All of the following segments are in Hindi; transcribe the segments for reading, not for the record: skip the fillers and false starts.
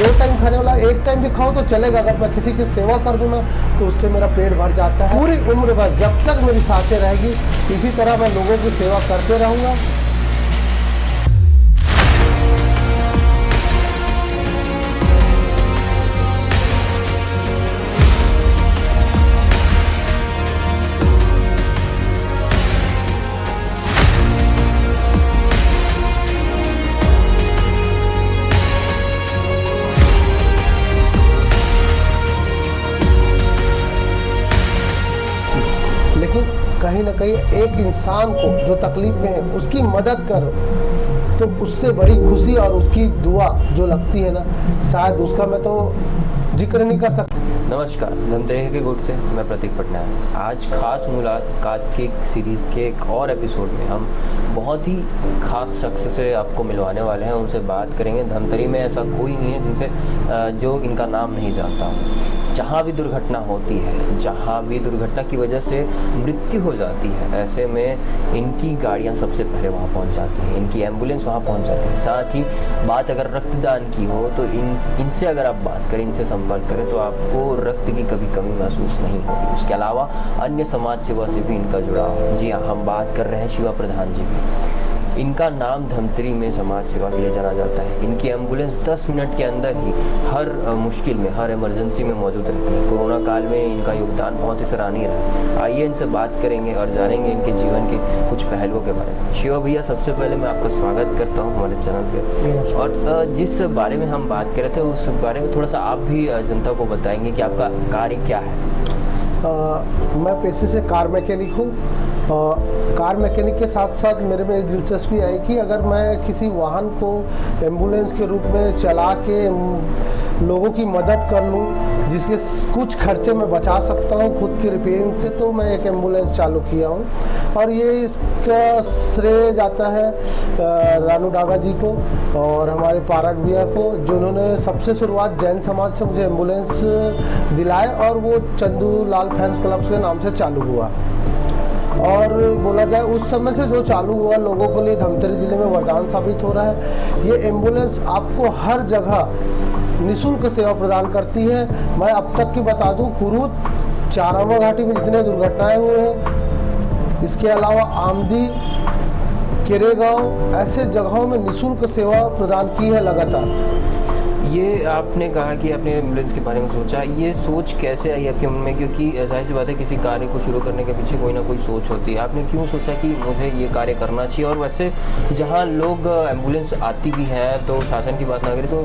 2 टाइम खाने वाला 1 टाइम भी खाऊं तो चलेगा, अगर मैं किसी की सेवा कर दूँ ना तो उससे मेरा पेट भर जाता है। पूरी उम्र भर जब तक मेरी सांसें रहेगी इसी तरह मैं लोगों की सेवा करते रहूँगा। लेकिन कहीं ना कहीं एक इंसान को जो तकलीफ में है उसकी मदद करो तो उससे बड़ी खुशी और उसकी दुआ जो लगती है ना, शायद उसका मैं तो जिक्र नहीं कर सकता। नमस्कार, धमतरी के गुट से मैं प्रतीक पटनायक। आज खास मुलाकात की सीरीज़ के एक और एपिसोड में हम बहुत ही खास शख्स से आपको मिलवाने वाले हैं, उनसे बात करेंगे। धमतरी में ऐसा कोई नहीं है जिनसे जो इनका नाम नहीं जानता। जहाँ भी दुर्घटना होती है, जहाँ भी दुर्घटना की वजह से मृत्यु हो जाती है, ऐसे में इनकी गाड़ियाँ सबसे पहले वहाँ पहुँच जाती हैं, इनकी एम्बुलेंस वहाँ पहुँच जाती है। साथ ही बात अगर रक्तदान की हो तो इनसे अगर आप बात करें, इनसे संपर्क करें तो आपको रक्त की कभी कमी महसूस नहीं होगी। उसके अलावा अन्य समाज सेवा से भी इनका जुड़ाव। जी हाँ, हम बात कर रहे हैं शिवा प्रधान जी की। इनका नाम धमतरी में समाज सेवा के लिए जाना जाता है। इनकी एम्बुलेंस 10 मिनट के अंदर ही हर मुश्किल में, हर इमरजेंसी में मौजूद रहती है। कोरोना काल में इनका योगदान बहुत ही सराहनीय रहा। आइए इनसे बात करेंगे और जानेंगे इनके जीवन के कुछ पहलुओं के बारे में। शिवा भैया, सबसे पहले मैं आपका स्वागत करता हूँ हमारे चैनल पे। और जिस बारे में हम बात कर रहे थे उस बारे में थोड़ा सा आप भी जनता को बताएंगे कि आपका कार्य क्या है। मैं पेशे से कार मैकेनिक हूँ। कार मैकेनिक के साथ साथ मेरे में दिलचस्पी आई कि अगर मैं किसी वाहन को एम्बुलेंस के रूप में चला के लोगों की मदद कर लूँ, जिसके कुछ खर्चे मैं बचा सकता हूँ खुद की रिपेयरिंग से, तो मैं एक एम्बुलेंस चालू किया हूँ। और ये इसका श्रेय जाता है रानू डागा जी को और हमारे पारक भैया को, जिन्होंने सबसे शुरुआत जैन समाज से मुझे एम्बुलेंस दिलाए और वो चंदू लाल फैंस क्लब के नाम से चालू हुआ। और बोला जाए उस समय से जो चालू हुआ लोगों के लिए धमतरी जिले में वरदान साबित हो रहा है। ये एम्बुलेंस आपको हर जगह निःशुल्क सेवा प्रदान करती है। मैं अब तक की बता दूं, कुरूद, चारामा घाटी में जितने दुर्घटनाएं हुए हैं, इसके अलावा आमदी, केरेगांव, ऐसे जगहों में निःशुल्क सेवा प्रदान की है लगातार। ये आपने कहा कि आपने एम्बुलेंस के बारे में सोचा, ये सोच कैसे आई आपके मन में? क्योंकि जाहिर सी बात है किसी कार्य को शुरू करने के पीछे कोई ना कोई सोच होती है। आपने क्यों सोचा कि मुझे ये कार्य करना चाहिए? और वैसे जहाँ लोग एम्बुलेंस आती भी है तो शासन की बात ना करें तो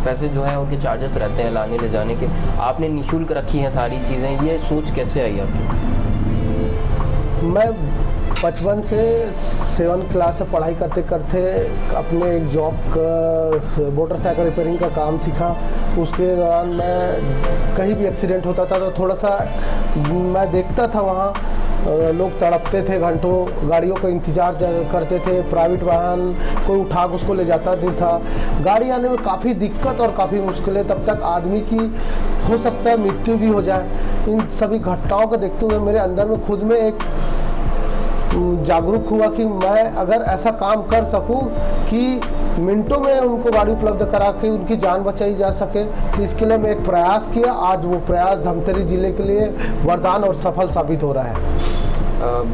पैसे जो है उनके चार्जेस रहते हैं लाने ले जाने के। आपने निःशुल्क रखी हैं सारी चीज़ें, ये सोच कैसे आई आपकी? मैं बचपन से 7 क्लास से पढ़ाई करते करते अपने एक जॉब का मोटरसाइकिल रिपेयरिंग का काम सीखा। उसके दौरान मैं कहीं भी एक्सीडेंट होता था तो थोड़ा सा मैं देखता था, वहाँ लोग तड़पते थे, घंटों गाड़ियों का इंतज़ार करते थे। प्राइवेट वाहन कोई उठा के उसको ले जाता नहीं था। गाड़ी आने में काफ़ी दिक्कत और काफ़ी मुश्किलें, तब तक आदमी की हो सकता है मृत्यु भी हो जाए। इन सभी घटनाओं को देखते हुए मेरे अंदर में खुद में एक जागरूक हुआ कि मैं अगर ऐसा काम कर सकूं कि मिनटों में उनको गाड़ी उपलब्ध करा के उनकी जान बचाई जा सके, तो इसके लिए मैं एक प्रयास किया। आज वो प्रयास धमतरी जिले के लिए वरदान और सफल साबित हो रहा है।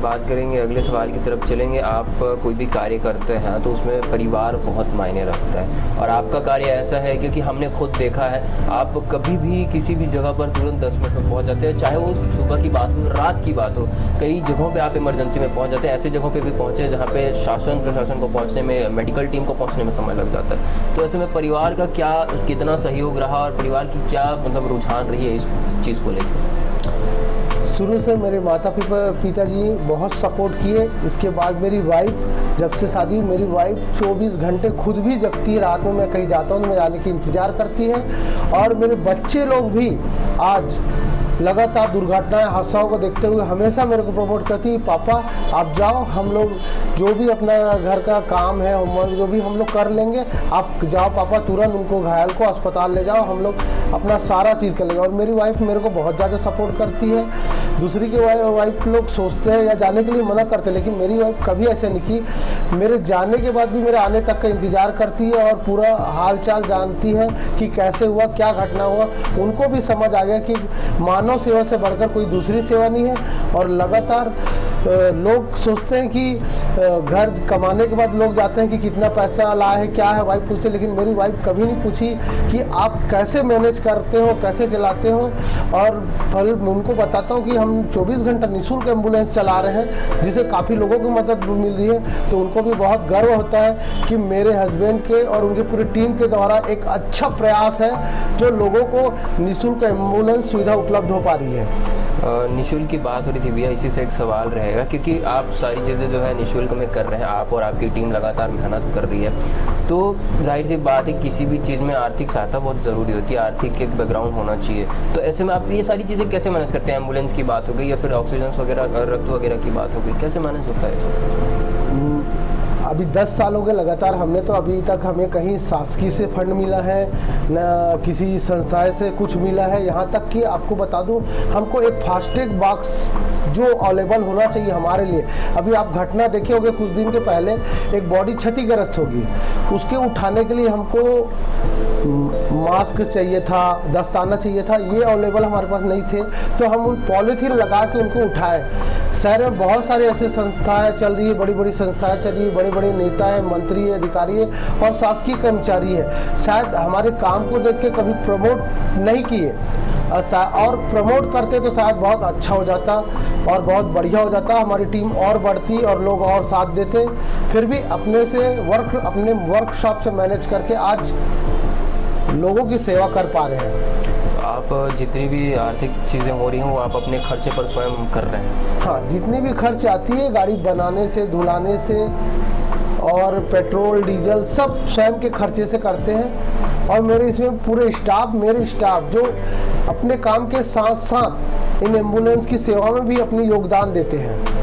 बात करेंगे, अगले सवाल की तरफ चलेंगे। आप कोई भी कार्य करते हैं तो उसमें परिवार बहुत मायने रखता है और आपका कार्य ऐसा है क्योंकि हमने खुद देखा है, आप कभी भी किसी भी जगह पर तुरंत 10 मिनट में पहुंच जाते हैं, चाहे वो सुबह की बात हो, रात की बात हो। कई जगहों पे आप इमरजेंसी में पहुंच जाते हैं, ऐसे जगहों पे भी पहुंचे जहाँ पे शासन प्रशासन को पहुँचने में, मेडिकल टीम को पहुँचने में समय लग जाता है। तो ऐसे में परिवार का कितना सहयोग रहा और परिवार की क्या मतलब रुझान रही है इस चीज़ को लेकर? शुरू से मेरे माता पिताजी बहुत सपोर्ट किए। इसके बाद मेरी वाइफ, जब से शादी, मेरी वाइफ 24 घंटे खुद भी जगती है। रात में मैं कहीं जाता हूँ तो मेरे आने की इंतज़ार करती है। और मेरे बच्चे लोग भी आज लगातार दुर्घटनाएं, हादसाओं को देखते हुए हमेशा मेरे को प्रमोट करती, पापा आप जाओ, हम लोग जो भी अपना घर का काम है, होमवर्क जो भी हम लोग कर लेंगे, आप जाओ पापा, तुरंत उनको घायल को अस्पताल ले जाओ, हम लोग अपना सारा चीज़ कर लेंगे। और मेरी वाइफ मेरे को बहुत ज़्यादा सपोर्ट करती है। दूसरी के वाइफ लोग सोचते हैं या जाने के लिए मना करते हैं, लेकिन मेरी वाइफ कभी ऐसे नहीं की। मेरे जाने के बाद भी मेरे आने तक का इंतज़ार करती है और पूरा हाल चाल जानती है कि कैसे हुआ, क्या घटना हुआ। उनको भी समझ आ गया कि मानव सेवा से बढ़कर कोई दूसरी सेवा नहीं है। और लगातार लोग सोचते हैं कि घर कमाने के बाद लोग जाते हैं कि कितना पैसा लाए है, क्या है, वाइफ पूछते, लेकिन मेरी वाइफ कभी नहीं पूछी कि आप कैसे मैनेज करते हो, कैसे चलाते हो। और फल उनको बताता हूँ कि हम 24 घंटा निःशुल्क एम्बुलेंस चला रहे हैं, जिससे काफ़ी लोगों की मदद मिल रही है। तो उनको भी बहुत गर्व होता है कि मेरे हस्बैंड के और उनकी पूरी टीम के द्वारा एक अच्छा प्रयास है जो लोगों को निःशुल्क एम्बुलेंस सुविधा उपलब्ध हो पा रही है। निःशुल्क की बात हो रही थी भैया, इसी से एक सवाल रहेगा, क्योंकि आप सारी चीज़ें जो है निःशुल्क में कर रहे हैं, आप और आपकी टीम लगातार मेहनत कर रही है, तो जाहिर सी बात है किसी भी चीज़ में आर्थिक सहायता बहुत ज़रूरी होती है, आर्थिक एक बैकग्राउंड होना चाहिए। तो ऐसे में आप ये सारी चीज़ें कैसे मैनेज करते हैं? एम्बुलेंस की बात हो गई या फिर ऑक्सीजन वगैरह, रक्त वगैरह की बात हो गई, कैसे मैनेज होता है? अभी 10 साल हो गए लगातार, हमने तो अभी तक हमें कहीं शासकीय से फंड मिला है, न किसी संस्थाएं से कुछ मिला है। यहाँ तक कि आपको बता दूँ, हमको एक फास्टैग बॉक्स जो अवेलेबल होना चाहिए हमारे लिए। अभी आप घटना देखे होंगे, कुछ दिन के पहले एक बॉडी क्षतिग्रस्त होगी, उसके उठाने के लिए हमको मास्क चाहिए था, दस्ताना चाहिए था, ये अवेलेबल हमारे पास नहीं थे। तो हम उन पॉलीथीन लगा के उनको उठाए। शहर में बहुत सारे ऐसे संस्थाएं चल रही है, बड़ी बड़ी संस्थाएं चल रही है, बड़े बड़े नेता है, मंत्री है, अधिकारी है और शासकीय कर्मचारी है, शायद हमारे काम को देख के कभी प्रमोट नहीं किए, और प्रमोट करते तो शायद बहुत अच्छा हो जाता और बहुत बढ़िया हो जाता, हमारी टीम और बढ़ती और लोग और साथ देते। फिर भी अपने वर्कशॉप से मैनेज करके आज लोगों की सेवा कर पा रहे हैं। आप जितनी भी आर्थिक चीज़ें हो रही हैं वो आप अपने खर्चे पर स्वयं कर रहे हैं? हाँ, जितनी भी खर्च आती है गाड़ी बनाने से, धुलाने से और पेट्रोल डीजल सब स्वयं के खर्चे से करते हैं। और मेरे इसमें पूरे मेरे स्टाफ जो अपने काम के साथ साथ इन एम्बुलेंस की सेवा में भी अपनी योगदान देते हैं।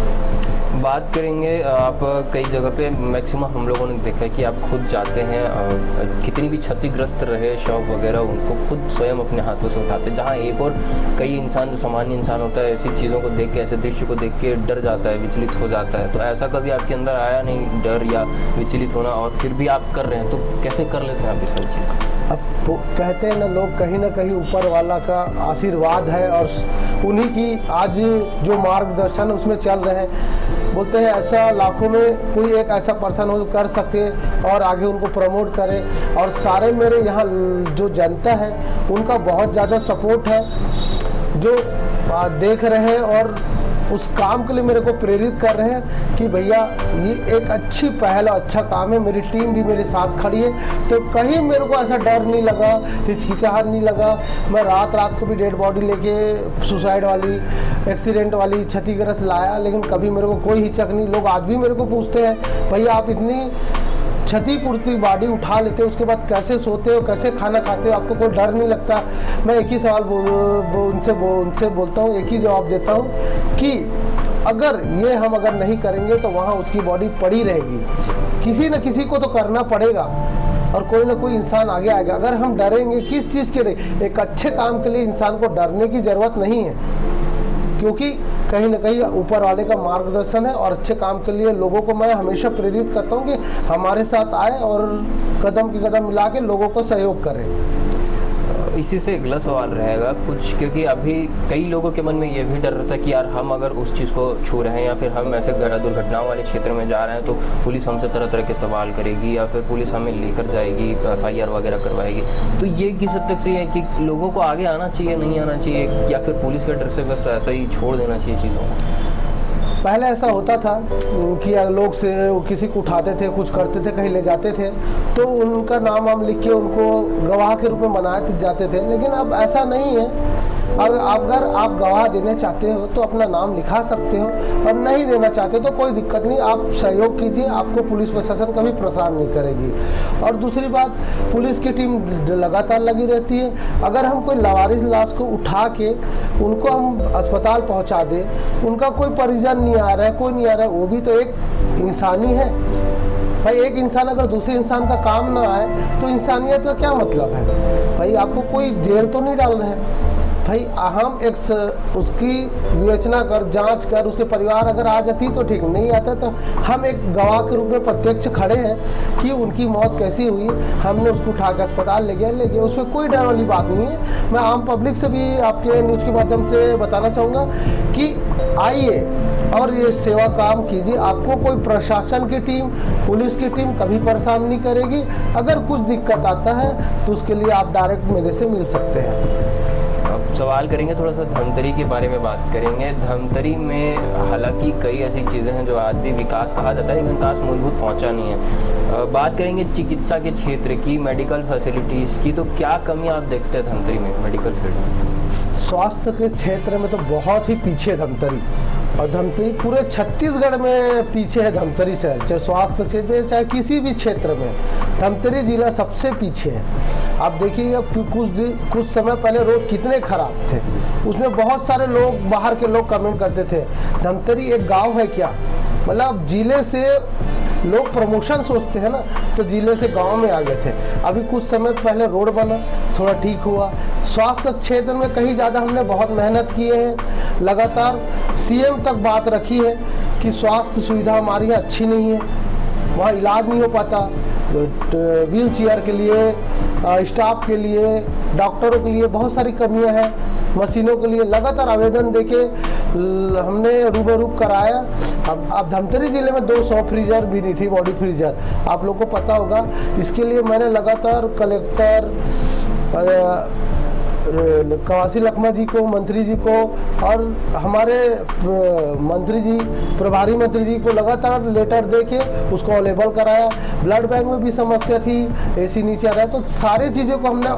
बात करेंगे, आप कई जगह पे मैक्सिमम हम लोगों ने देखा है कि आप खुद जाते हैं, कितनी भी क्षतिग्रस्त रहे शव वगैरह उनको खुद स्वयं अपने हाथों से उठाते हैं, जहाँ एक और कई इंसान जो सामान्य इंसान होता है ऐसी चीज़ों को देख के, ऐसे दृश्य को देख के डर जाता है, विचलित हो जाता है। तो ऐसा कभी आपके अंदर आया नहीं डर या विचलित होना, और फिर भी आप कर रहे हैं, तो कैसे कर लेते हैं आप ये सारी चीज़? अब तो कहते हैं ना कहीं ऊपर वाला का आशीर्वाद है और उन्हीं की आज जो मार्गदर्शन उसमें चल रहे हैं। बोलते हैं ऐसा लाखों में कोई एक ऐसा पर्सन हो कर सके और आगे उनको प्रमोट करे। और सारे मेरे यहाँ जो जनता है उनका बहुत ज़्यादा सपोर्ट है, जो देख रहे हैं और उस काम के लिए मेरे को प्रेरित कर रहे हैं कि भैया ये एक अच्छी पहल और अच्छा काम है। मेरी टीम भी मेरे साथ खड़ी है, तो कहीं मेरे को ऐसा डर नहीं लगा, हिचकिचाहट नहीं लगा। मैं रात को भी डेड बॉडी लेके सुसाइड वाली, एक्सीडेंट वाली, क्षतिग्रस्त लाया, लेकिन कभी मेरे को कोई हिचक नहीं। लोग आज भी मेरे को पूछते हैं भैया आप इतनी क्षतिपूर्ति बॉडी उठा लेते हो, उसके बाद कैसे सोते हो, कैसे खाना खाते हो, आपको कोई डर नहीं लगता? मैं एक ही सवाल उनसे बोलता हूँ, एक ही जवाब देता हूँ कि अगर नहीं करेंगे तो वहाँ उसकी बॉडी पड़ी रहेगी। किसी न किसी को तो करना पड़ेगा और कोई ना कोई इंसान आगे आएगा। अगर हम डरेंगे किस चीज़ के लिए? एक अच्छे काम के लिए इंसान को डरने की ज़रूरत नहीं है, क्योंकि कहीं ना कहीं ऊपर वाले का मार्गदर्शन है। और अच्छे काम के लिए लोगों को मैं हमेशा प्रेरित करता हूँ कि हमारे साथ आए और कदम के कदम मिला के लोगों को सहयोग करें। इसी से अगला सवाल रहेगा कुछ, क्योंकि अभी कई लोगों के मन में ये भी डर रहता है कि यार हम अगर उस चीज़ को छू रहे हैं या फिर हम ऐसे दुर्घटनाओं वाले क्षेत्र में जा रहे हैं तो पुलिस हमसे तरह तरह के सवाल करेगी या फिर पुलिस हमें लेकर जाएगी, FIR वगैरह करवाएगी। तो ये किस हद तक सही है कि लोगों को आगे आना चाहिए, नहीं आना चाहिए, या फिर पुलिस के डर से बस ऐसा ही छोड़ देना चाहिए चीज़ों को? पहले ऐसा होता था कि लोग से किसी को उठाते थे, कुछ करते थे, कहीं ले जाते थे तो उनका नाम लिख के उनको गवाह के रूप में बनाए जाते थे, लेकिन अब ऐसा नहीं है। अगर आप गवाह देना चाहते हो तो अपना नाम लिखा सकते हो, और नहीं देना चाहते तो कोई दिक्कत नहीं, आप सहयोग कीजिए, आपको पुलिस प्रशासन कभी परेशान नहीं करेगी। और दूसरी बात, पुलिस की टीम लगातार लगी रहती है। अगर हम कोई लावारिस लाश को उठा के उनको हम अस्पताल पहुंचा दे, उनका कोई परिजन नहीं आ रहा है, कोई नहीं आ रहा है, वो भी तो एक इंसानी है भाई। एक इंसान अगर दूसरे इंसान का काम ना आए तो इंसानियत का क्या मतलब है भाई? आपको कोई जेल तो नहीं डाल रहे हैं भाई। हम एक उसकी विवेचना कर, जांच कर, उसके परिवार अगर आ जाती तो ठीक, नहीं आता तो हम एक गवाह के रूप में प्रत्यक्ष खड़े हैं कि उनकी मौत कैसी हुई, हमने उसको उठा कर अस्पताल ले गया, उसमें कोई डर वाली बात नहीं है। मैं आम पब्लिक से भी आपके न्यूज़ के माध्यम से बताना चाहूँगा कि आइए और ये सेवा काम कीजिए। आपको कोई प्रशासन की टीम, पुलिस की टीम कभी परेशान नहीं करेगी। अगर कुछ दिक्कत आता है तो उसके लिए आप डायरेक्ट मेरे से मिल सकते हैं। अब सवाल करेंगे थोड़ा सा धमतरी के बारे में बात करेंगे। धमतरी में हालांकि कई ऐसी चीज़ें हैं जो आज भी विकास कहा जाता है, लेकिन विकास मूलभूत पहुंचा नहीं है। बात करेंगे चिकित्सा के क्षेत्र की, मेडिकल फैसिलिटीज़ की, तो क्या कमी आप देखते हैं धमतरी में मेडिकल फील्ड में? स्वास्थ्य के क्षेत्र में तो बहुत ही पीछे धमतरी, और धमतरी पूरे छत्तीसगढ़ में पीछे है धमतरी शहर, चाहे स्वास्थ्य क्षेत्र चाहे किसी भी क्षेत्र में धमतरी जिला सबसे पीछे है। आप देखिए अब कुछ समय पहले रोड कितने खराब थे, उसमें बहुत सारे लोग, बाहर के लोग कमेंट करते थे धमतरी एक गांव है क्या? मतलब जिले से लोग प्रमोशन सोचते हैं ना, तो जिले से गांव में आ गए थे। अभी कुछ समय पहले रोड बना, थोड़ा ठीक हुआ। स्वास्थ्य क्षेत्र में कहीं ज़्यादा हमने बहुत मेहनत किए हैं, लगातार सीएम तक बात रखी है कि स्वास्थ्य सुविधा हमारी अच्छी नहीं है, वहाँ इलाज नहीं हो पाता, व्हील चेयर के लिए, स्टाफ के लिए, डॉक्टरों के लिए बहुत सारी कमियां हैं, मशीनों के लिए लगातार आवेदन देके हमने रूबरू कराया। अब धमतरी जिले में 200 फ्रीजर भी नहीं थी, बॉडी फ्रीजर, आप लोग को पता होगा। इसके लिए मैंने लगातार कलेक्टर, कवासी लखमा जी को, मंत्री जी को और हमारे मंत्री जी, प्रभारी मंत्री जी को लगातार लेटर देके उसको अवेलेबल कराया। ब्लड बैंक में भी समस्या थी, एसी नीचे आ रहा है, तो सारी चीज़ों को हमने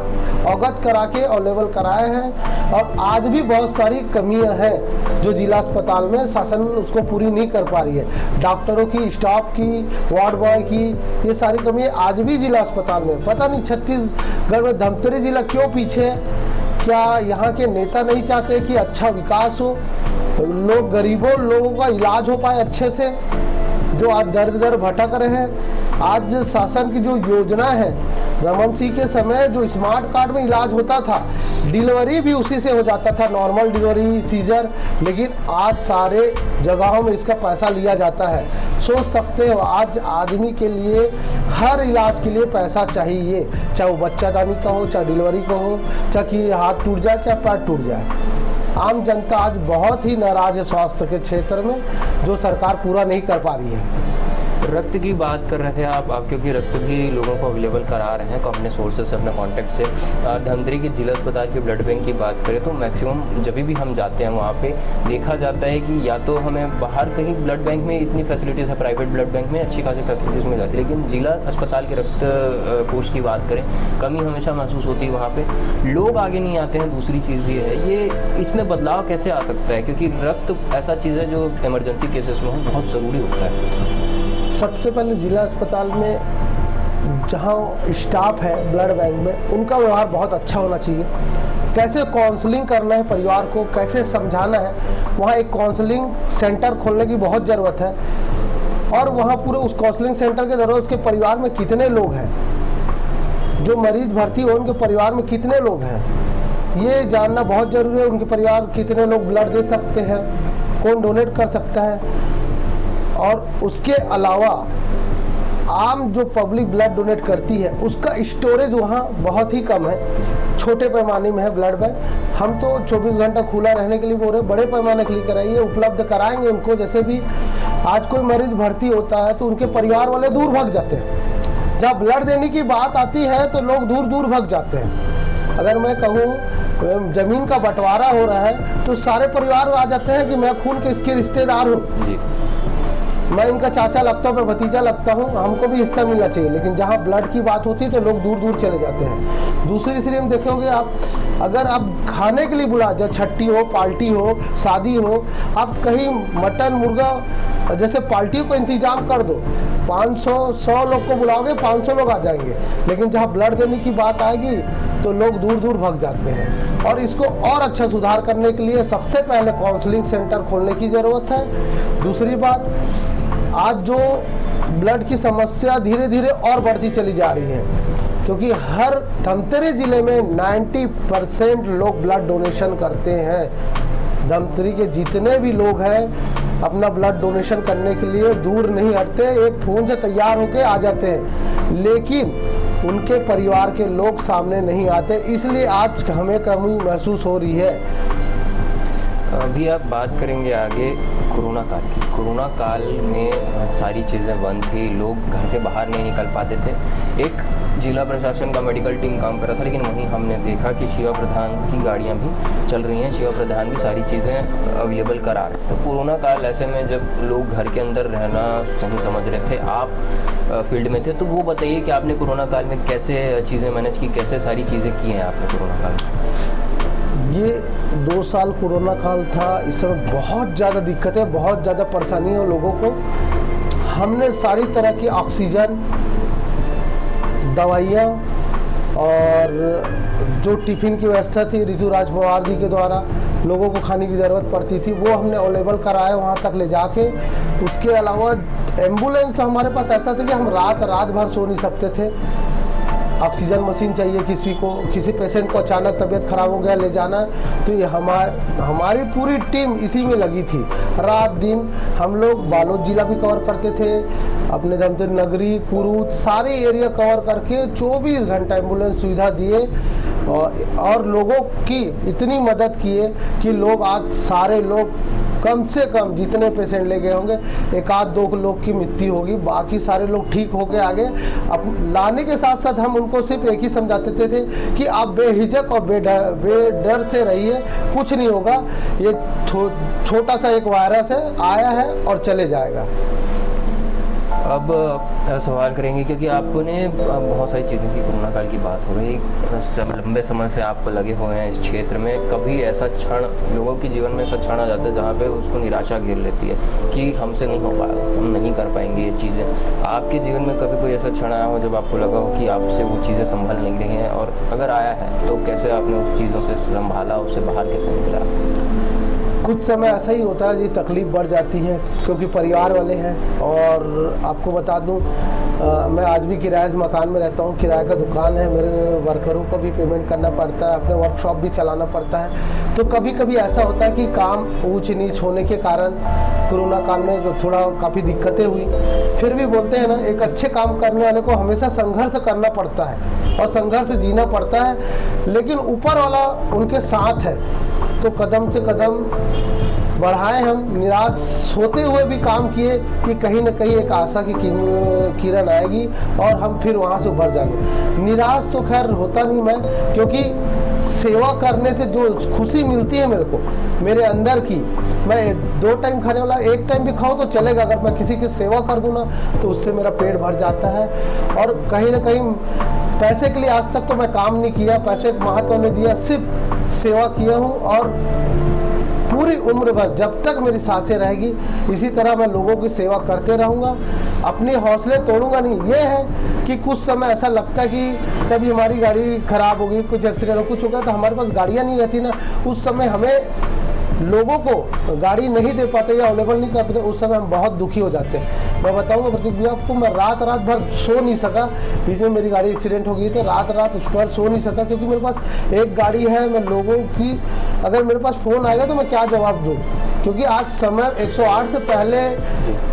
अवगत करा के अवेलेबल कराए हैं। और आज भी बहुत सारी कमियां हैं जो जिला अस्पताल में शासन उसको पूरी नहीं कर पा रही है। डॉक्टरों की, स्टाफ की, वार्ड बॉय की, ये सारी कमियां आज भी जिला अस्पताल में। पता नहीं छत्तीसगढ़ में धमतरी जिला क्यों पीछे है? क्या यहाँ के नेता नहीं चाहते कि अच्छा विकास हो, लोग, गरीबों लोगों का इलाज हो पाए अच्छे से, जो आज दर दर भटक रहे हैं? आज शासन की जो योजना है, रमन सिंह के समय जो स्मार्ट कार्ड में इलाज होता था, डिलीवरी भी उसी से हो जाता था, नॉर्मल डिलीवरी, सीजर, लेकिन आज सारे जगहों में इसका पैसा लिया जाता है। सोच सकते हो आज आदमी के लिए हर इलाज के लिए पैसा चाहिए, चाहे वो बच्चादानी का हो, चाहे डिलीवरी का हो, चाहे कि हाथ टूट जाए, चाहे पैर टूट जाए। आम जनता आज बहुत ही नाराज है स्वास्थ्य के क्षेत्र में, जो सरकार पूरा नहीं कर पा रही है। रक्त की बात कर रहे थे आप क्योंकि रक्त भी लोगों को अवेलेबल करा रहे हैं अपने सोर्सेज से, अपने कॉन्टैक्ट से। धमतरी के जिला अस्पताल के ब्लड बैंक की बात करें तो मैक्सिमम जब भी हम जाते हैं वहाँ पे देखा जाता है कि या तो हमें बाहर कहीं ब्लड बैंक में इतनी फैसिलिटीज़ है, प्राइवेट ब्लड बैंक में अच्छी खासी फैसिलिटीज़ मिल जाती है, लेकिन जिला अस्पताल के रक्त कोष की बात करें कमी हमेशा महसूस होती है। वहाँ पर लोग आगे नहीं आते हैं। दूसरी चीज़ ये है, ये इसमें बदलाव कैसे आ सकता है? क्योंकि रक्त ऐसा चीज़ है जो इमरजेंसी केसेस में बहुत ज़रूरी होता है। सबसे पहले जिला अस्पताल में जहां स्टाफ है ब्लड बैंक में, उनका व्यवहार बहुत अच्छा होना चाहिए। कैसे काउंसलिंग करना है परिवार को, कैसे समझाना है, वहाँ एक काउंसलिंग सेंटर खोलने की बहुत ज़रूरत है। और वहाँ पूरे उस काउंसलिंग सेंटर के दौरान उसके परिवार में कितने लोग हैं, जो मरीज भर्ती हो उनके परिवार में कितने लोग हैं, ये जानना बहुत ज़रूरी है। उनके परिवार कितने लोग ब्लड दे सकते हैं, कौन डोनेट कर सकता है। और उसके अलावा आम जो पब्लिक ब्लड डोनेट करती है उसका स्टोरेज वहाँ बहुत ही कम है, छोटे पैमाने में है ब्लड बैंक। हम तो 24 घंटा खुला रहने के लिए बोल रहे हैं, बड़े पैमाने के लिए कराइए, उपलब्ध कराएंगे उनको। जैसे भी आज कोई मरीज भर्ती होता है तो उनके परिवार वाले दूर भाग जाते हैं, जब ब्लड देने की बात आती है तो लोग दूर दूर भाग जाते हैं। अगर मैं कहूँ जमीन का बंटवारा हो रहा है तो सारे परिवार आ जाते हैं कि मैं खून के इसके रिश्तेदार हूँ। मैं इनका चाचा लगता हूँ, मैं भतीजा लगता हूँ, हमको भी हिस्सा मिलना चाहिए। लेकिन जहाँ ब्लड की बात होती है तो लोग दूर दूर चले जाते हैं। दूसरी स्ट्रीम देखोगे आप, अगर आप खाने के लिए बुला, जब छट्टी हो, पार्टी हो, शादी हो, आप कहीं मटन मुर्गा जैसे पार्टियों को इंतजाम कर दो, 500-100 लोग को बुलाओगे, 500 लोग आ जाएंगे। लेकिन जहाँ ब्लड देने की बात आएगी तो लोग दूर दूर भाग जाते हैं। और इसको और अच्छा सुधार करने के लिए सबसे पहले काउंसलिंग सेंटर खोलने की ज़रूरत है। दूसरी बात, आज जो ब्लड की समस्या धीरे धीरे और बढ़ती चली जा रही है, क्योंकि हर धमतरी जिले में 90% लोग ब्लड डोनेशन करते हैं। धमतरी के जितने भी लोग हैं अपना ब्लड डोनेशन करने के लिए दूर नहीं हटते, एक फ़ोन से तैयार होके आ जाते हैं, लेकिन उनके परिवार के लोग सामने नहीं आते। इसलिए आज हमें कमी महसूस हो रही है। अभी आप बात करेंगे आगे कोरोना काल की। कोरोना काल में सारी चीज़ें बंद थी, लोग घर से बाहर नहीं निकल पाते थे। एक जिला प्रशासन का मेडिकल टीम काम कर रहा था, लेकिन वहीं हमने देखा कि शिवा प्रधान की गाड़ियां भी चल रही हैं, शिवा प्रधान भी सारी चीज़ें अवेलेबल करा रहे थे। तो कोरोना काल ऐसे में जब लोग घर के अंदर रहना सही समझ रहे थे, आप फील्ड में थे, तो वो बताइए कि आपने कोरोना काल में कैसे चीज़ें मैनेज की, कैसे सारी चीज़ें की हैं आपने कोरोना काल में? ये 2 साल कोरोना काल था, इस समय बहुत ज़्यादा दिक्कतें, बहुत ज़्यादा परेशानी है लोगों को। हमने सारी तरह की ऑक्सीजन, दवाइयाँ और जो टिफ़िन की व्यवस्था थी ऋतुराज पवार जी के द्वारा लोगों को खाने की ज़रूरत पड़ती थी, वो हमने अवेलेबल कराया वहाँ तक ले जाके। उसके अलावा एम्बुलेंस तो हमारे पास ऐसा था कि हम रात भर सो नहीं सकते थे। ऑक्सीजन मशीन चाहिए किसी को, किसी पेशेंट को अचानक तबीयत खराब हो गया, ले जाना, तो ये हमारी पूरी टीम इसी में लगी थी। रात दिन हम लोग बालोद जिला भी कवर करते थे, अपने धमतरी नगरी, कुरूद, सारे एरिया कवर करके 24 घंटा एम्बुलेंस सुविधा दिए और लोगों की इतनी मदद किए कि लोग आज सारे लोग कम से कम जितने पेशेंट ले गए होंगे 1-2 लोग की मृत्यु होगी, बाकी सारे लोग ठीक होके आगे। अब लाने के साथ साथ हम उनको सिर्फ एक ही समझाते थे कि आप बेहिजक और बेडर से रहिए, कुछ नहीं होगा, ये छोटा सा एक वायरस है, आया है और चले जाएगा। अब सवाल करेंगे क्योंकि आपने बहुत सारी चीज़ें की, कोरोना काल की बात हो गई, लंबे समय से आप लगे हुए हैं इस क्षेत्र में। कभी ऐसा क्षण लोगों के जीवन में ऐसा क्षण आ जाता है जहाँ पे उसको निराशा घेर लेती है कि हमसे नहीं हो पाएगा, हम नहीं कर पाएंगे ये चीज़ें। आपके जीवन में कभी कोई ऐसा क्षण आया हो जब आपको लगा हो कि आपसे वो चीज़ें संभल नहीं रही हैं, और अगर आया है तो कैसे आपने उस चीज़ों से संभाला, उससे बाहर कैसे निकला? कुछ समय ऐसा ही होता है जी, तकलीफ़ बढ़ जाती है क्योंकि परिवार वाले हैं। और आपको बता दूं, मैं आज भी किराए मकान में रहता हूं, किराए का दुकान है, मेरे वर्करों को भी पेमेंट करना पड़ता है, अपने वर्कशॉप भी चलाना पड़ता है। तो कभी कभी ऐसा होता है कि काम ऊंच नीच होने के कारण कोरोना काल में थोड़ा काफ़ी दिक्कतें हुई। फिर भी बोलते हैं ना, एक अच्छे काम करने वाले को हमेशा संघर्ष करना पड़ता है और संघर्ष जीना पड़ता है, लेकिन ऊपर वाला उनके साथ है। तो कदम से कदम बढ़ाए, हम निराश होते हुए भी काम किए कि कहीं ना कहीं एक आशा की किरण आएगी और हम फिर वहाँ से उभर जाएंगे। निराश तो खैर होता नहीं मैं, क्योंकि सेवा करने से जो खुशी मिलती है मेरे को, मेरे अंदर की, मैं 2 टाइम खाने वाला 1 टाइम भी खाऊं तो चलेगा, अगर मैं किसी की सेवा कर दूँ ना तो उससे मेरा पेट भर जाता है। और कहीं ना कहीं पैसे के लिए आज तक तो मैं काम नहीं किया, पैसे महत्व नहीं दिया, सिर्फ सेवा किया हूँ। और पूरी उम्र भर जब तक मेरी सांसें रहेगी इसी तरह मैं लोगों की सेवा करते रहूँगा, अपने हौसले तोड़ूंगा नहीं। ये है कि कुछ समय ऐसा लगता है कि कभी हमारी गाड़ी खराब हो गई, कुछ एक्सीडेंट हो, कुछ हो गया, तो हमारे पास गाड़ियाँ नहीं रहती ना, उस समय हमें लोगों को गाड़ी नहीं दे पाते या अवेलेबल नहीं कर पाते, उस समय हम बहुत दुखी हो जाते हैं। मैं बताऊंगा प्रतीक भैया आपको, मैं रात भर सो नहीं सका, बीच में मेरी गाड़ी एक्सीडेंट हो गई तो रात भर सो नहीं सका, क्योंकि मेरे पास एक गाड़ी है। मैं लोगों की, अगर मेरे पास फ़ोन आएगा तो मैं क्या जवाब दूँ, क्योंकि आज समय 108 से पहले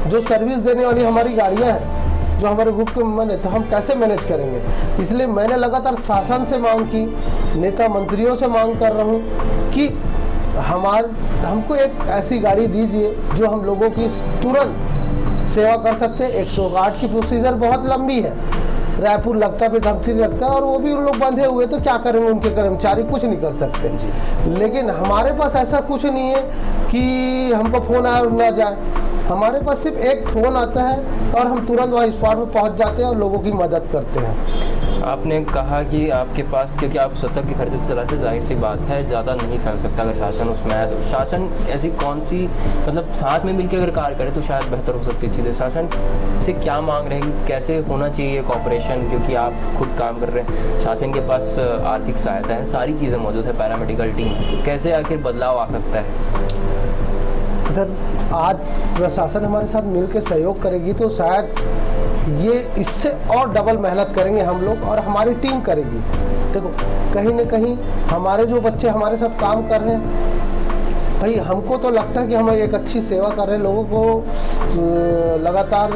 जो सर्विस देने वाली हमारी गाड़ियाँ हैं जो हमारे ग्रुप के मेंबर हैं, तो हम कैसे मैनेज करेंगे। इसलिए मैंने लगातार शासन से मांग की, नेता मंत्रियों से मांग कर रहा हूँ कि हमको एक ऐसी गाड़ी दीजिए जो हम लोगों की तुरंत सेवा कर सकते हैं। 108 की प्रोसीजर बहुत लंबी है, रायपुर लगता भी ढंग से नहीं लगता, और वो भी उन लोग बंधे हुए, तो क्या करेंगे, उनके कर्मचारी कुछ नहीं कर सकते। लेकिन हमारे पास ऐसा कुछ नहीं है कि हमको फ़ोन आया और ना जाए। हमारे पास सिर्फ एक फ़ोन आता है और हम तुरंत वहाँ स्पॉट में पहुँच जाते हैं और लोगों की मदद करते हैं। आपने कहा कि आपके पास, क्योंकि आप सतर्क के खर्चे से चलाते, जाहिर सी बात है ज़्यादा नहीं फैल सकता अगर शासन उसमें आए। तो शासन ऐसी कौन सी, मतलब साथ में मिलकर अगर कार्य करे तो शायद बेहतर हो सकती चीज़ें। शासन से क्या मांग रहेगी, कैसे होना चाहिए कॉपरेशन, क्योंकि आप खुद काम कर रहे हैं, शासन के पास आर्थिक सहायता है, सारी चीज़ें मौजूद है, पैरामेडिकल टीम है, तो कैसे आखिर बदलाव आ सकता है? अगर आज प्रशासन हमारे साथ मिलकर सहयोग करेगी तो शायद ये इससे और डबल मेहनत करेंगे हम लोग, और हमारी टीम करेगी। देखो, कहीं न कहीं हमारे जो बच्चे हमारे साथ काम कर रहे हैं, भाई हमको तो लगता है कि हम एक अच्छी सेवा कर रहे हैं, लोगों को लगातार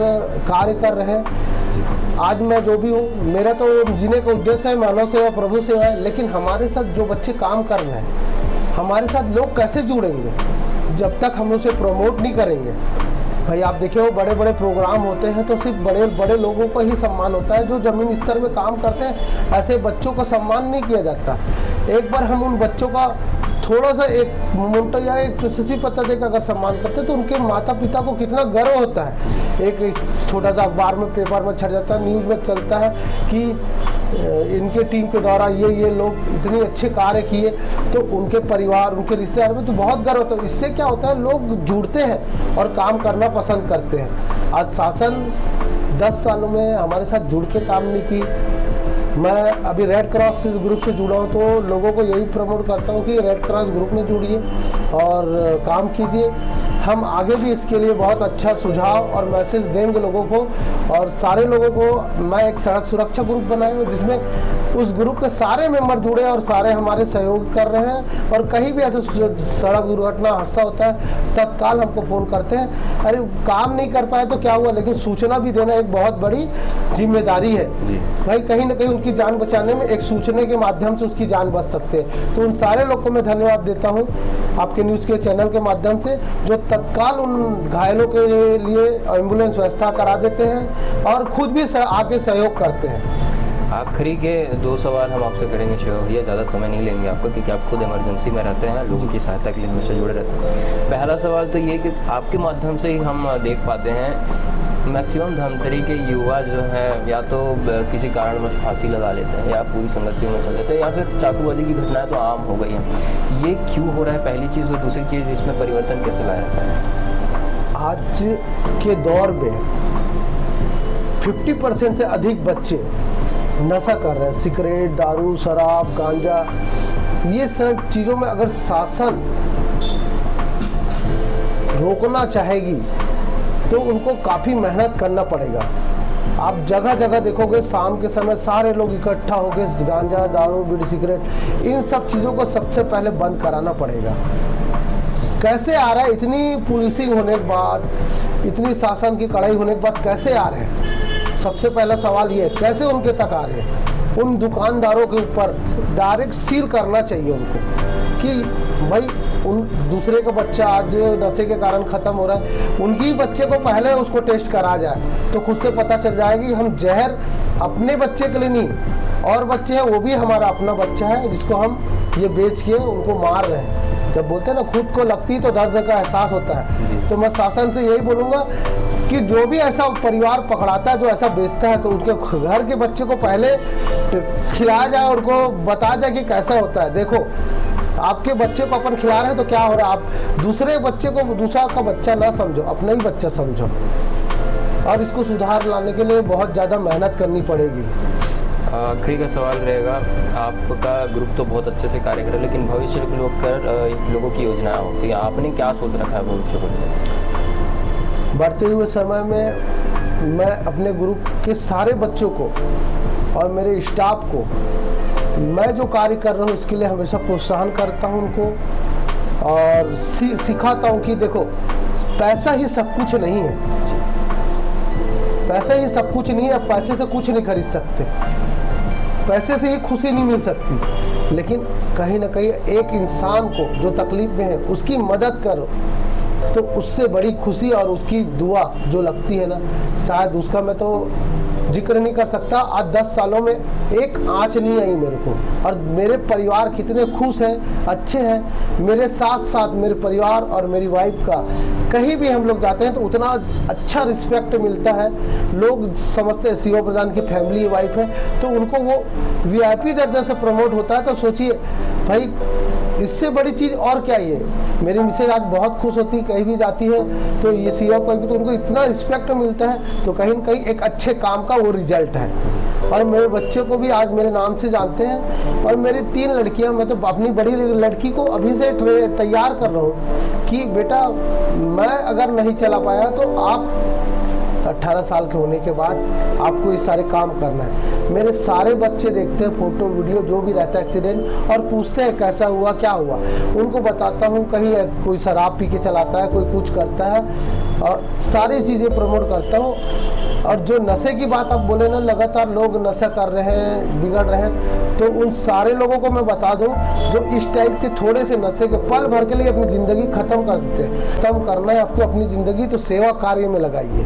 कार्य कर रहे हैं। आज मैं जो भी हूँ, मेरा तो जीने का उद्देश्य है मानव सेवा, प्रभु सेवा है, लेकिन हमारे साथ जो बच्चे काम कर रहे हैं, हमारे साथ लोग कैसे जुड़ेंगे जब तक हम उसे प्रमोट नहीं करेंगे। भाई आप देखिए, वो बड़े बड़े प्रोग्राम होते हैं तो सिर्फ बड़े बड़े लोगों को ही सम्मान होता है, जो जमीन स्तर में काम करते हैं ऐसे बच्चों का सम्मान नहीं किया जाता। एक बार हम उन बच्चों का थोड़ा सा एक मोमेंटो या एक प्रशस्ति पत्र देकर अगर सम्मान करते हैं तो उनके माता पिता को कितना गर्व होता है। एक छोटा सा अखबार में, पेपर में छप जाता है, न्यूज़ में चलता है कि इनके टीम के द्वारा ये लोग इतने अच्छे कार्य किए, तो उनके परिवार, उनके रिश्तेदार में तो बहुत गर्व होता है। इससे क्या होता है, लोग जुड़ते हैं और काम करना पसंद करते हैं। आज शासन 10 सालों में हमारे साथ जुड़ के काम नहीं की। मैं अभी रेड क्रॉस ग्रुप से जुड़ा हूँ, तो लोगों को यही प्रमोट करता हूँ कि रेड क्रॉस ग्रुप में जुड़िए और काम कीजिए। हम आगे भी इसके लिए बहुत अच्छा सुझाव और मैसेज देंगे लोगों को, और सारे लोगों को मैं एक सड़क सुरक्षा ग्रुप बनाया हूँ जिसमें उस ग्रुप के सारे मेंबर जुड़े और सारे हमारे सहयोग कर रहे हैं। और कहीं भी ऐसे सड़क दुर्घटना, हादसा होता है, तत्काल हमको फ़ोन करते हैं। अरे काम नहीं कर पाए तो क्या हुआ, लेकिन सूचना भी देना एक बहुत बड़ी जिम्मेदारी है भाई। कहीं ना कहीं उनकी जान बचाने में एक सूचना के माध्यम से उसकी जान बच सकते हैं। तो उन सारे लोग को मैं धन्यवाद देता हूँ आपके न्यूज़ के चैनल के माध्यम से, जो तत्काल उन घायलों के लिए एम्बुलेंस व्यवस्था करा देते हैं और खुद भी आके सहयोग करते हैं। आखिरी के 2 सवाल हम आपसे करेंगे शेखर भैया, ज़्यादा समय नहीं लेंगे आपको, क्योंकि आप खुद इमरजेंसी में रहते हैं, लोगों की सहायता के लिए हमेशा जुड़े रहते हैं। पहला सवाल तो ये कि आपके माध्यम से ही हम देख पाते हैं मैक्सिमम धमतरी के युवा जो हैं, या तो किसी कारणवश फांसी लगा लेते हैं, या पूरी संगतियों में चल जाते हैं, या फिर चाकूबाजी की घटनाएं तो आम हो गई हैं। ये क्यों हो रहा है, पहली चीज़, और दूसरी चीज़, इसमें परिवर्तन कैसे लाया जाता है? आज के दौर में 50% से अधिक बच्चे नशा कर रहे हैं, सिगरेट, दारू, शराब, गांजा, ये सब चीज़ों में अगर शासन रोकना चाहेगी तो उनको काफ़ी मेहनत करना पड़ेगा। आप जगह जगह देखोगे शाम के समय सारे लोग इकट्ठा होकर गांजा, दारू, बीड़ी, सिगरेट, इन सब चीज़ों को सबसे पहले बंद कराना पड़ेगा। कैसे आ रहा है, इतनी पुलिसिंग होने के बाद, इतनी शासन की कड़ाई होने के बाद कैसे आ रहे हैं? सबसे पहला सवाल ये है, कैसे उनके तक आ रहे हैं? उन दुकानदारों के ऊपर डायरेक्ट सील करना चाहिए उनको कि भाई उन दूसरे का बच्चा आज नशे के कारण ख़त्म हो रहा है, उनकी बच्चे को पहले उसको टेस्ट करा जाए तो खुद से पता चल जाएगा कि हम जहर अपने बच्चे के लिए नहीं, और बच्चे हैं वो भी हमारा अपना बच्चा है जिसको हम ये बेच के उनको मार रहे हैं। जब बोलते हैं ना, खुद को लगती तो दर्द का एहसास होता है। तो मैं शासन से यही बोलूँगा कि जो भी ऐसा परिवार पकड़ाता है, जो ऐसा बेचता है, तो उनके घर के बच्चे को पहले खिलाया जाए, उनको बताया जाए कि कैसा होता है। देखो, आपके बच्चे को अपन खिला रहे हैं तो क्या हो रहा है, आप दूसरे बच्चे को दूसरा का बच्चा ना समझो, अपना ही बच्चा समझो। और इसको सुधार लाने के लिए बहुत ज़्यादा मेहनत करनी पड़ेगी। आखिरी का सवाल रहेगा, आपका ग्रुप तो बहुत अच्छे से कार्य कर रहा है, लेकिन भविष्य के लोगों की योजना होती है, आपने क्या सोच रखा है भविष्य को लेकर? बढ़ते हुए समय में मैं अपने ग्रुप के सारे बच्चों को और मेरे स्टाफ को, मैं जो कार्य कर रहा हूँ इसके लिए हमेशा प्रोत्साहन करता हूँ उनको, और सिखाता हूँ कि देखो, पैसा ही सब कुछ नहीं है, पैसा ही सब कुछ नहीं है। आप पैसे से कुछ नहीं खरीद सकते, पैसे से ही खुशी नहीं मिल सकती, लेकिन कहीं ना कहीं एक इंसान को जो तकलीफ में है उसकी मदद करो तो उससे बड़ी खुशी और उसकी दुआ जो लगती है ना, शायद उसका मैं तो जिक्र नहीं कर सकता। आज 10 सालों में एक आँच नहीं आई मेरे को, और मेरे परिवार कितने खुश हैं, अच्छे हैं। मेरे साथ साथ मेरे परिवार और मेरी वाइफ का कहीं भी हम लोग जाते हैं तो उतना अच्छा रिस्पेक्ट मिलता है। लोग समझते हैं सीओ प्रधान की फैमिली वाइफ है तो उनको वो वीआईपी दर्जे से प्रमोट होता है। तो सोचिए भाई, इससे बड़ी चीज़ और क्या ही है। मेरी मिसेज आज बहुत खुश होती है, कहीं भी जाती है तो ये सीओ पर तो उनको इतना रिस्पेक्ट मिलता है, तो कहीं न कहीं एक अच्छे काम का वो रिजल्ट है। और मेरे बच्चे को भी आज मेरे नाम से जानते हैं। और मेरी 3 लड़कियां, मैं तो अपनी बड़ी लड़की को अभी से तैयार कर रहा हूँ कि बेटा मैं अगर नहीं चला पाया तो आप 18 साल के होने के बाद आपको ये सारे काम करना है। मेरे सारे बच्चे देखते हैं फोटो वीडियो जो भी रहता है एक्सीडेंट, और पूछते हैं कैसा हुआ क्या हुआ। उनको बताता हूँ, कहीं कोई शराब पी के चलाता है, कोई कुछ करता है, और सारी चीज़ें प्रमोट करता हूँ। और जो नशे की बात आप बोले ना, लगातार लोग नशा कर रहे हैं, बिगड़ रहे हैं, तो उन सारे लोगों को मैं बता दूं जो इस टाइप के थोड़े से नशे के पल भर के लिए अपनी ज़िंदगी ख़त्म कर देते हैं। खत्म करना है आपको अपनी ज़िंदगी, तो सेवा कार्य में लगाइए,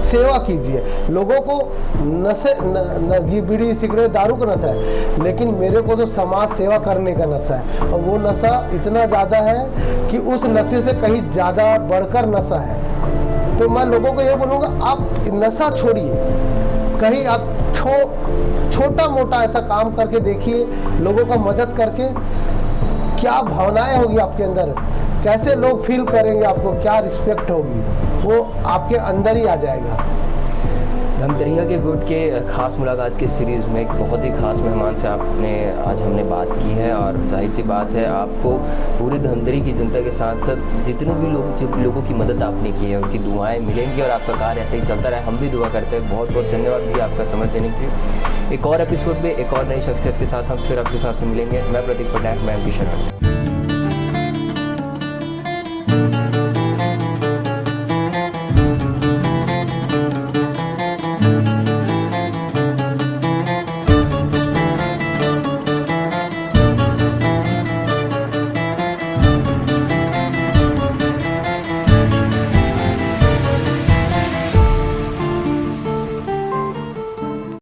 सेवा कीजिए। लोगों को नशे बीड़ी सिगरेट दारू का नशा है, लेकिन मेरे को तो समाज सेवा करने का नशा है। और वो नशा इतना ज़्यादा है कि उस नशे से कहीं ज़्यादा बढ़कर नशा है। तो मैं लोगों को ये बोलूँगा, आप नशा छोड़िए, कहीं आप छोटा मोटा ऐसा काम करके देखिए, लोगों का मदद करके क्या भावनाएं होगी आपके अंदर, कैसे लोग फील करेंगे, आपको क्या रिस्पेक्ट होगी, वो आपके अंदर ही आ जाएगा। धमतरिया के गुट के खास मुलाकात की सीरीज़ में एक बहुत ही खास मेहमान से आज हमने बात की है। और जाहिर सी बात है, आपको पूरी धमतरी की जनता के साथ साथ जितने भी लोगों की मदद आपने की है उनकी दुआएं मिलेंगी, और आपका कार्य ऐसे ही चलता रहे, हम भी दुआ करते हैं। बहुत बहुत धन्यवाद भी आपका समय देने के लिए। एक और एपिसोड में एक और नई शख्सियत के साथ हम फिर आपके साथ मिलेंगे। मैं प्रतीक पटनायक, मैं एमपी शरण।